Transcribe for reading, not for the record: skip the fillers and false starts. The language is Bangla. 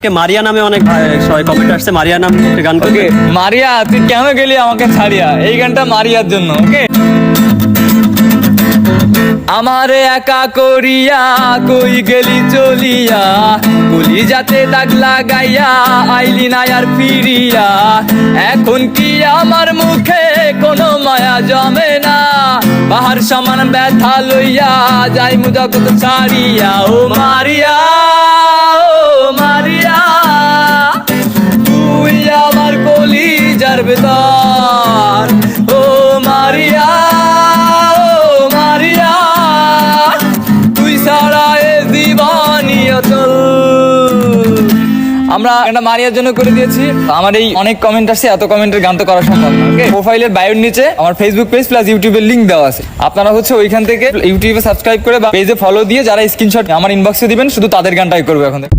মারিয়া নামে অনেক কমেন্ট আসছে, মারিয়া নাম গান করবে। মারিয়া তুই কেন গেলি আমাকে ছাড়িয়া, এই গানটা মারিয়ার জন্য। ওকে, আমারে একা করিয়া কই গেলি চলিয়া, কলি যাতে দাগ লাগাইয়া আইলি না আর ফিরিয়া, এখন কি আমার মুখে কোনো মায়া জমে না, বাহার সমান ব্যথা লইয়া যাই মুজগত ছাড়িয়া। ও মারিয়া, ও মারিয়া, তুই আমার কলিজার ভেতর। ও মারিয়া, ও মারিয়া, তুই ছাড়া এ জীবনই অচল। আমরা এটা মারিয়ার জন্য করে দিয়েছি। আমার এই অনেক কমেন্ট আসছে, এত কমেন্টের গান তো করা সম্ভব না। ওকে, প্রোফাইলের বায়োর নিচে আমার ফেসবুক পেজ প্লাস ইউটিউবের লিংক দেওয়া আছে। আপনারা ওইখান থেকে ইউটিউবে সাবস্ক্রাইব করে বা পেজে ফলো দিয়ে যারা স্ক্রিনশট আমার ইনবক্সে দিবেন, শুধু তাদের গানটাই করবো এখন থেকে।